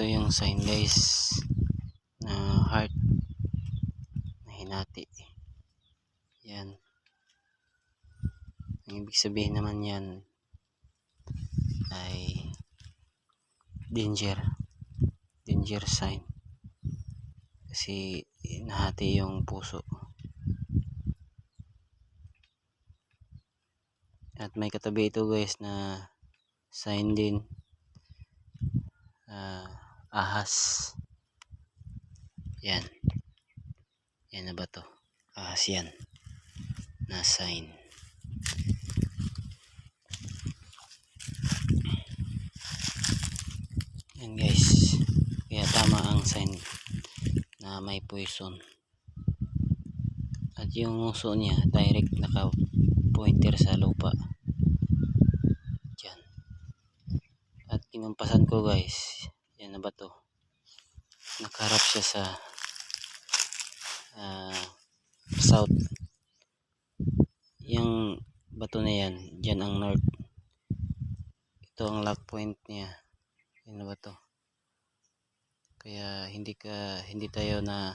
Ito yung sign guys na heart na hinati. Yan. Ang ibig sabihin naman yan ay danger sign, kasi nahati yung puso. At may katabi ito guys na sign din, ahas. Yan na ba to? Ahas yan na sign. Yan guys, kaya tama ang sign na may poison. At yung uso niya direct naka pointer sa lupa. Diyan. At kinumpasan ko guys, yan na ba to? Nakaharap siya sa south. Yung bato na yan, dyan ang north. Ito ang lock point niya. Yan na ba to? Kaya hindi tayo na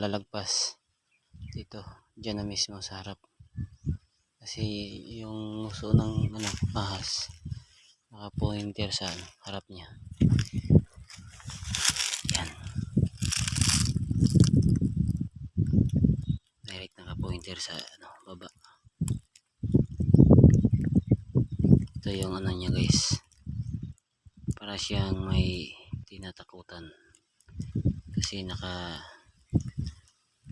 lalagpas dito, dyan na mismo sa harap. Kasi yung uso ng ahas naka-pointer sa harap niya. Yan. Direct naka-pointer sa baba. Ito yung niya guys. Para siyang may tinatakutan. Kasi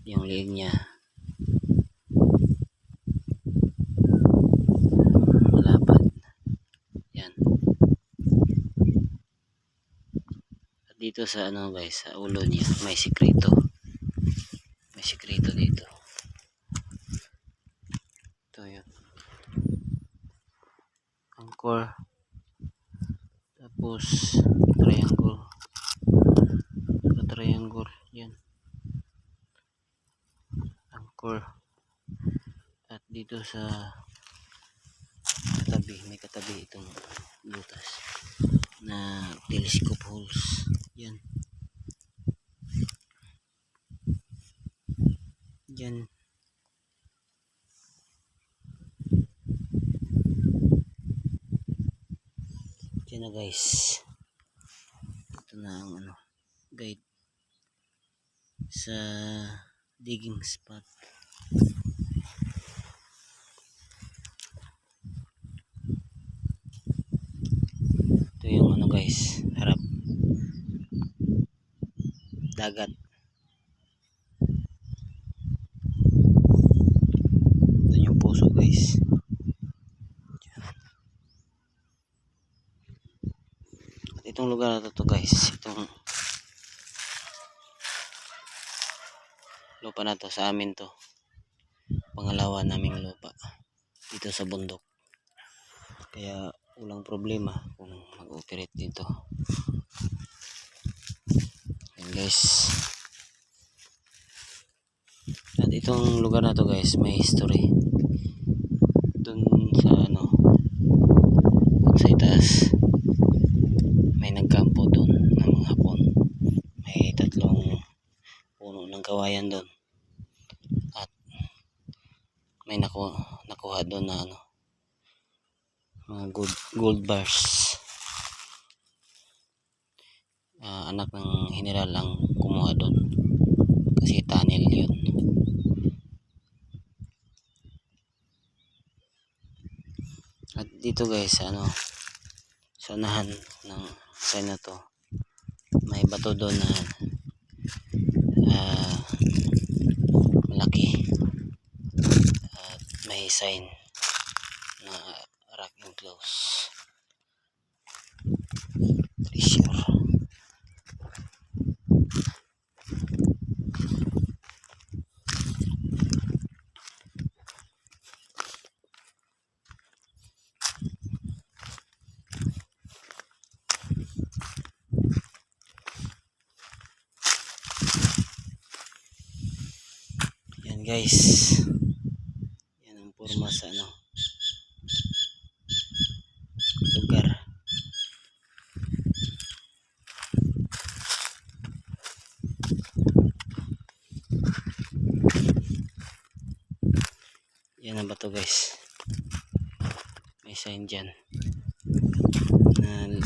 yung liig niya malapad. Yan. At dito sa guys, sa ulo niya may sikreto. May sikreto dito. Ito yun. Anchor. Tapos triangle. Yan. Anchor. At dito sa katabi, may katabi itong butas na telescope holes. Yan. Yan. Yan na guys. Ito na ang guide sa digging spot. Ito yung guys, harap dagat. Ito yung puso guys. At itong lugar na to guys, itong lupa na to sa amin to, pangalawa naming lupa dito sa bundok, kaya walang problema kung mag-operate dito. Yan guys. At itong lugar na to guys, may history. Dun sa dun sa itaas may nagkampo dun ng mga Hapon. May 3 puno ng kawayan dun. At may nakuha dun na mga gold bars. Anak ng general ang kumuha dun kasi tunnel yun. At dito guys, sa unahan ng sign na to, may bato doon na malaki. At may sign na rock enclose. Treasure. Yan guys, yan ang porma sa lugar. Yan ang bato guys. May sign dyan na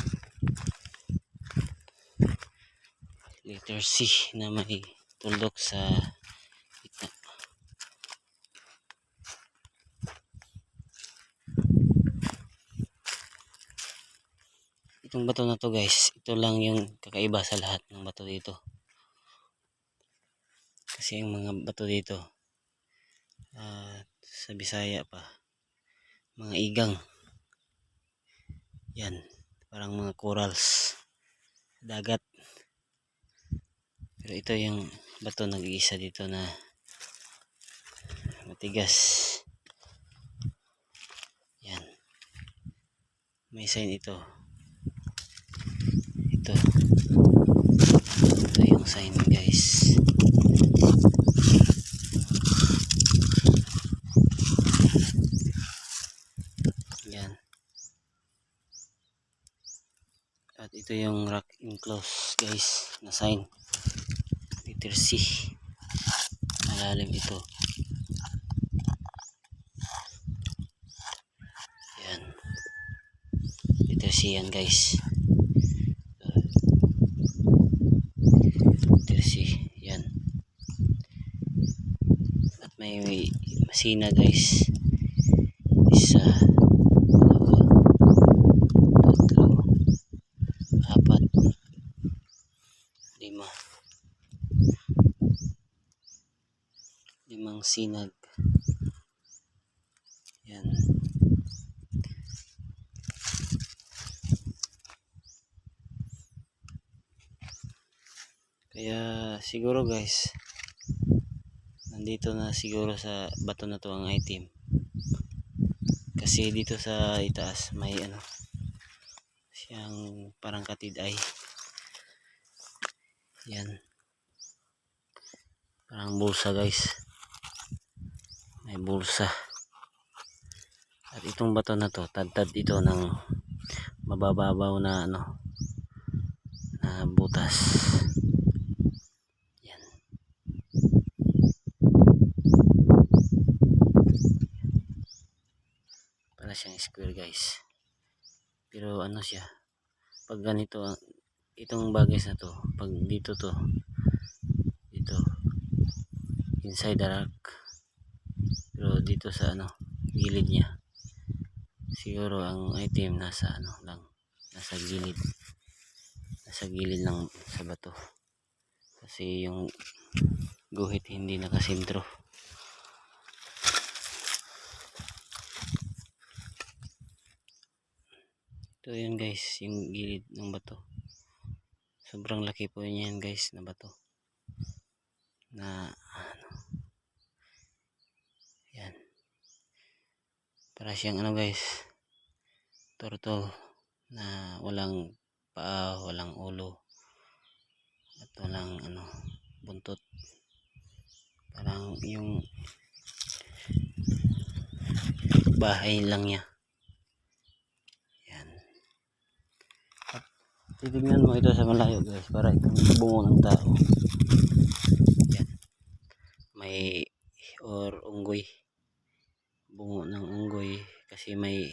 letter C na may tuldok sa gitna. Itong bato na to guys, ito lang yung kakaiba sa lahat ng bato dito. Kasi yung mga bato dito sa Bisaya pa, mga igang. Yan, parang mga corals sa dagat. Pero ito yung bato nag-iisa dito na matigas. Yan. May sign ito. Ito yung sign guys. Yan. At ito yung rock enclosed guys na sign. Letter C. Malalim ito. Yan. Letter C yan guys. Letter C. Yan. At may masina guys. Isa, dalawa, tatlo, apat, lima. Limang sinag. Yan. Kaya siguro guys, nandito na siguro sa bato na to ang item. Kasi dito sa itaas may ano siyang parang katid eye. Yan. Parang bulsa guys. May bulsa. At itong bato na to, tad-tad ito ng mabababaw na ano na butas. Yan. Para siyang square guys. Pero ano siya, pag ganito itong bagay na to, pag dito to, dito inside the rock, pero dito sa ano gilid niya, siguro ang item nasa ano lang, nasa gilid lang sa bato, kasi yung guhit hindi nakasentro. Ito yun guys, yung gilid ng bato. Sobrang laki po yan guys na bato. Na ano. Yan. Para siyang ano guys, turtle na walang paa, walang ulo. At walang ano, buntot. Parang yung bahay lang niya. Yan. Titignan mo ito sa malayo guys, para itong bungo ng tao. Yan. May or unggoy. Bungo ng unggoy kasi may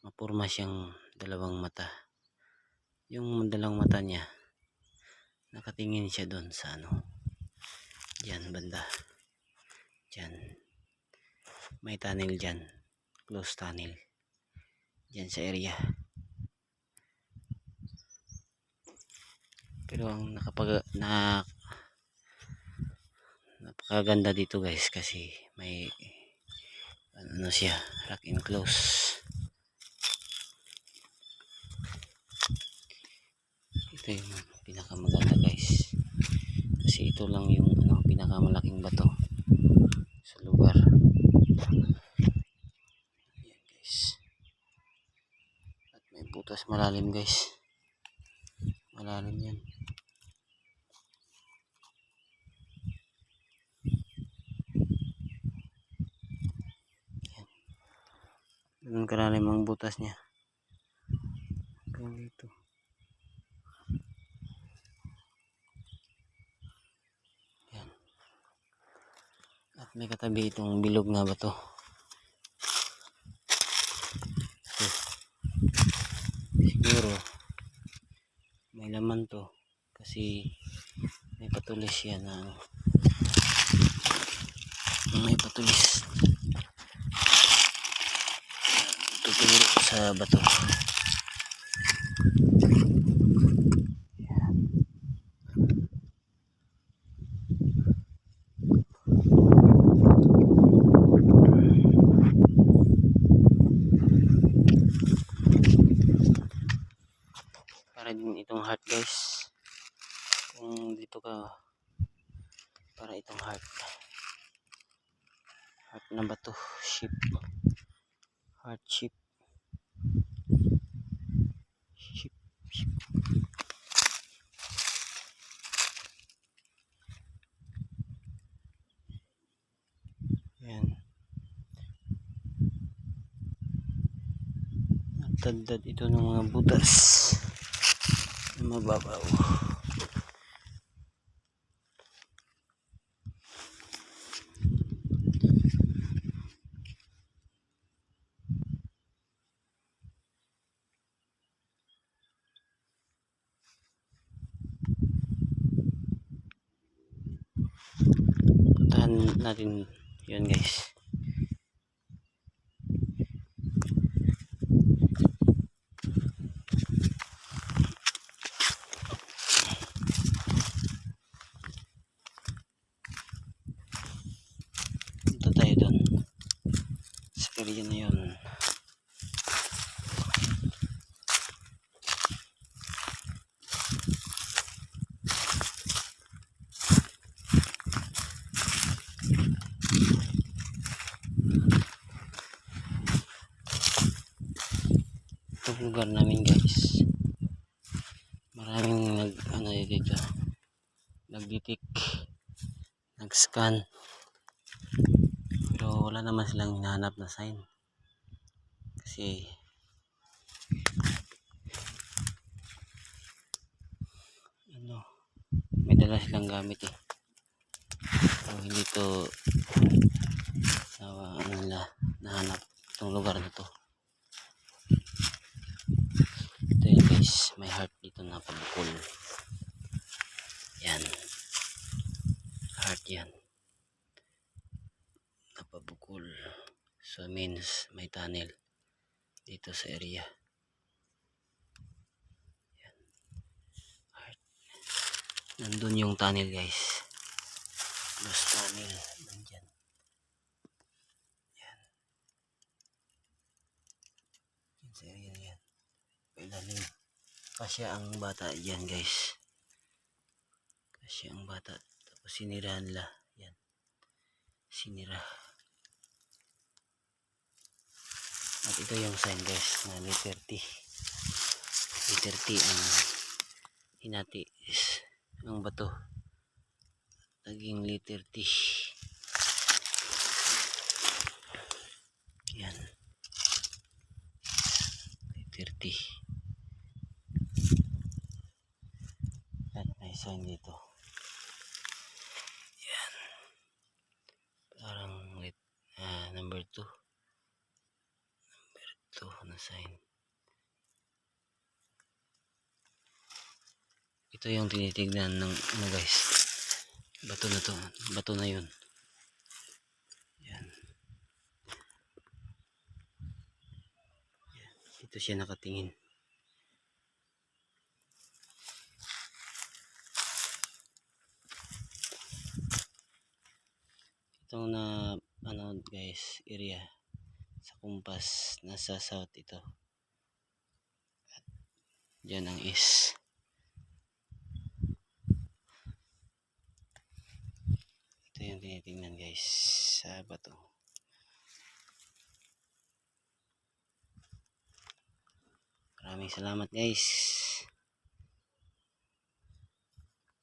mapurma siyang dalawang mata. Yung dalawang mata niya nakatingin siya doon sa ano. Diyan banda. Diyan. May tunnel diyan. Close tunnel. Diyan sa area. Pero ang napakaganda dito guys kasi may ano siya, rock enclosed. Ito yung pinakamaganda guys. Kasi ito lang yung ano, pinakamalaking bato sa lugar. Ayan guys. At may butas malalim guys. Malalim yan. Ganun kalalim ang butas niya. Hanggang dito. Yan. At may katabi itong bilog na bato. to kasi may patulis yan na may patulis tuturo sa bato. Para din itong heart guys, kung dito ka, para itong heart na bato, ship, heart ship, ship. Yan, natagdad ito ng mga butas na mababaw. Puntahan natin yun guys. Punta tayo doon sa area na yun. Itong lugar namin guys, maraming dito, nagditik, nag-scan, pero wala naman silang hinahanap na sign kasi may dala silang gamit eh, so hindi to nahanap itong lugar na to. Ito yun guys, may heart dito na pabukol. Yan, heart yan, napabukol, so means may tunnel dito sa area. Yan, heart, nandun yung tunnel guys, lost tunnel nandyan. Yan, yan sa area na yan, pailalim. Kasya ang bata dyan guys, kasya ang bata, tapos sinirahan nila. Yan, sinira. At ito yung sign guys na letter T. Letter T ang hinati ang bato, naging letter T. Yan, letter T. At may sign dito. Yan, parang number 2 na sign. Ito yung tinitignan ng guys, bato na to, bato na yun. Yan, dito siya nakatingin. Itong na guys, area sa kumpas nasa south ito. At dyan ang east. Ito yung tinitingnan guys sa bato. Maraming salamat guys.